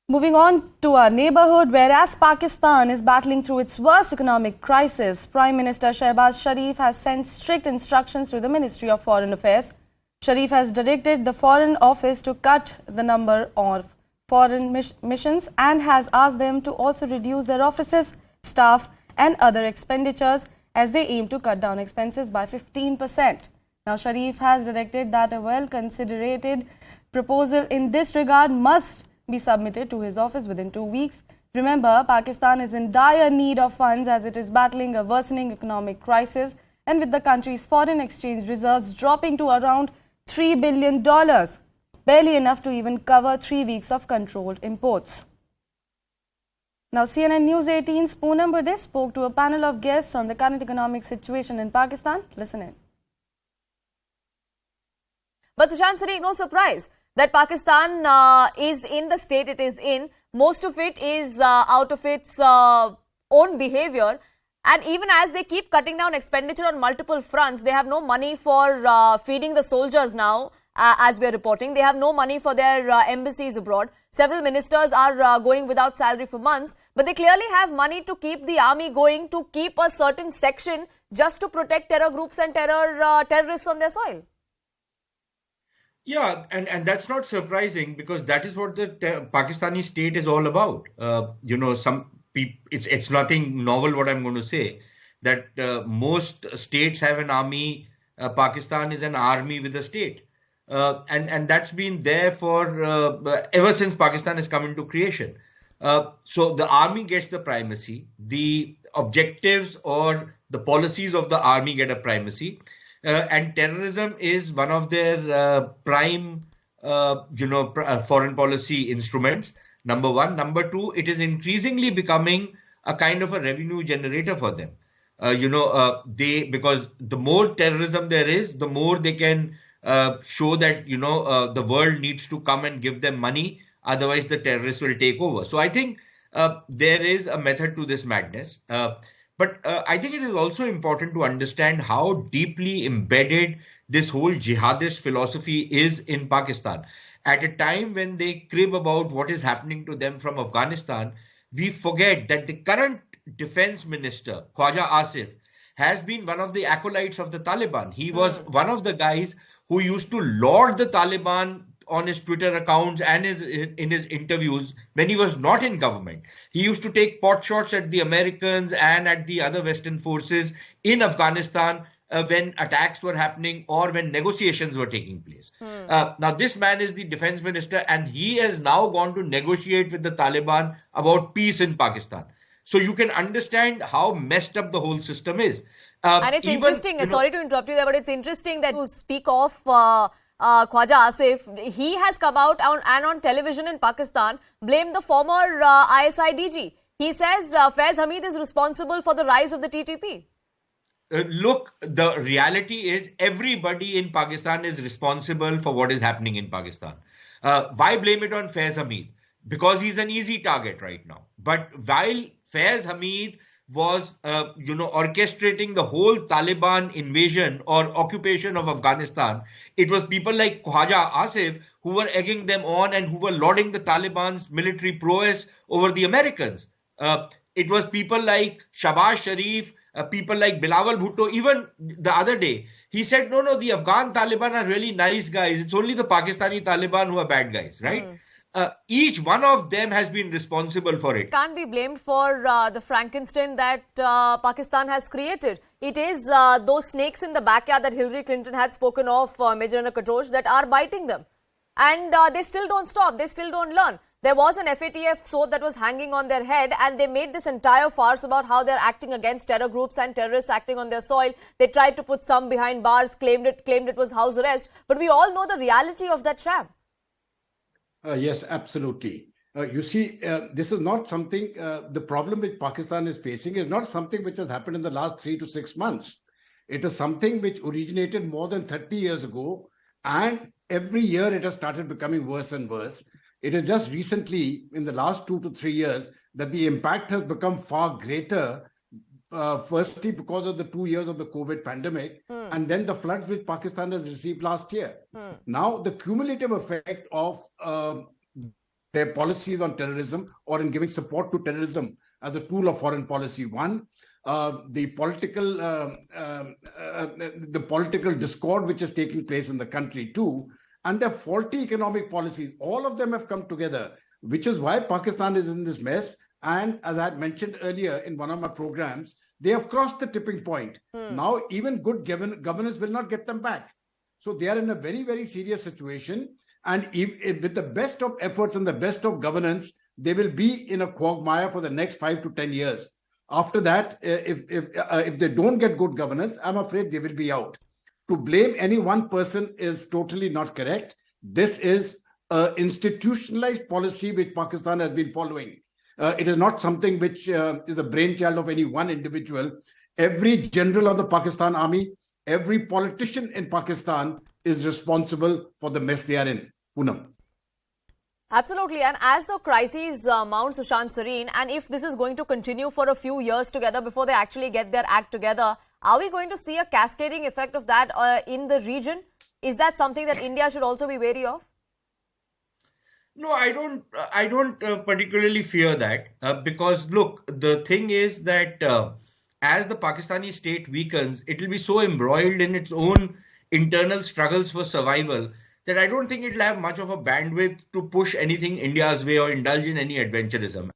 Moving on to our neighborhood, whereas Pakistan is battling through its worst economic crisis, Prime Minister Shehbaz Sharif has sent strict instructions to the Ministry of Foreign Affairs. Sharif has directed the Foreign Office to cut the number of foreign missions and has asked them to also reduce their offices, staff and other expenditures as they aim to cut down expenses by 15%. Now, Sharif has directed that a well-considered proposal in this regard must be submitted to his office within 2 weeks. Remember, Pakistan is in dire need of funds as it is battling a worsening economic crisis and with the country's foreign exchange reserves dropping to around $3 billion, barely enough to even cover 3 weeks of controlled imports. Now, CNN News 18's Poonam Burde spoke to a panel of guests on the current economic situation in Pakistan. Listen in. But Sushant Sari, no surprise that Pakistan is in the state it is in. Most of it is out of its own behavior. And even as they keep cutting down expenditure on multiple fronts, they have no money for feeding the soldiers now, as we are reporting. They have no money for their embassies abroad. Several ministers are going without salary for months. But they clearly have money to keep the army going, to keep a certain section just to protect terror groups and terrorists on their soil. Yeah, and that's not surprising because that is what the Pakistani state is all about. Some people, it's nothing novel what I'm going to say, that most states have an army. Pakistan is an army with a state. And that's been there for ever since Pakistan has come into creation. So the army gets the primacy. The objectives or the policies of the army get a primacy. And terrorism is one of their prime, foreign policy instruments. Number one. Number two, it is increasingly becoming a kind of a revenue generator for them. Because the more terrorism there is, the more they can show that, the world needs to come and give them money. Otherwise, the terrorists will take over. So I think there is a method to this madness. But I think it is also important to understand how deeply embedded this whole jihadist philosophy is in Pakistan. At a time when they crib about what is happening to them from Afghanistan, we forget that the current defense minister, Khwaja Asif, has been one of the acolytes of the Taliban. He was one of the guys who used to laud the Taliban on his Twitter accounts and in his interviews when he was not in government. He used to take pot shots at the Americans and at the other Western forces in Afghanistan when attacks were happening or when negotiations were taking place. Now, this man is the defense minister and he has now gone to negotiate with the Taliban about peace in Pakistan. So you can understand how messed up the whole system is. And it's interesting, sorry to interrupt you there, but it's interesting that you speak of Khwaja Asif. He has come out on television in Pakistan, blamed the former ISI DG. He says Faiz Hamid is responsible for the rise of the TTP. Look, the reality is everybody in Pakistan is responsible for what is happening in Pakistan. Why blame it on Faiz Hamid? Because he's an easy target right now. But while Faiz Hamid was, orchestrating the whole Taliban invasion or occupation of Afghanistan, it was people like Khwaja Asif who were egging them on and who were lauding the Taliban's military prowess over the Americans. It was people like Shehbaz Sharif, people like Bilawal Bhutto. Even the other day, he said, no, the Afghan Taliban are really nice guys. It's only the Pakistani Taliban who are bad guys, right? Each one of them has been responsible for it. Can't be blamed for the Frankenstein that Pakistan has created. It is those snakes in the backyard that Hillary Clinton had spoken of, Major Katosh, that are biting them. And they still don't stop. They still don't learn. There was an FATF sword that was hanging on their head and they made this entire farce about how they're acting against terror groups and terrorists acting on their soil. They tried to put some behind bars, claimed it was house arrest. But we all know the reality of that sham. Yes, absolutely. You see, this is not something, the problem which Pakistan is facing is not something which has happened in the last 3 to 6 months. It is something which originated more than 30 years ago. And every year it has started becoming worse and worse. It is just recently, in the last 2 to 3 years, that the impact has become far greater. Firstly, because of the 2 years of the COVID pandemic, and then the floods which Pakistan has received last year. Now, the cumulative effect of their policies on terrorism or in giving support to terrorism as a tool of foreign policy. One, the political discord which is taking place in the country. Two, and their faulty economic policies. All of them have come together, which is why Pakistan is in this mess. And as I had mentioned earlier in one of my programs, they have crossed the tipping point. Now, even good governance will not get them back. So they are in a very, very serious situation. And if with the best of efforts and the best of governance, they will be in a quagmire for the next 5 to 10 years. After that, if they don't get good governance, I'm afraid they will be out. To blame any one person is totally not correct. This is an institutionalized policy which Pakistan has been following. It is not something which is a brainchild of any one individual. Every general of the Pakistan army, every politician in Pakistan is responsible for the mess they are in. Poonam. Absolutely. And as the crises mount, Sushant Sareen, and if this is going to continue for a few years together before they actually get their act together, are we going to see a cascading effect of that in the region? Is that something that India should also be wary of? No, I don't particularly fear that because look, the thing is that as the Pakistani state weakens, it will be so embroiled in its own internal struggles for survival that I don't think it'll have much of a bandwidth to push anything India's way or indulge in any adventurism.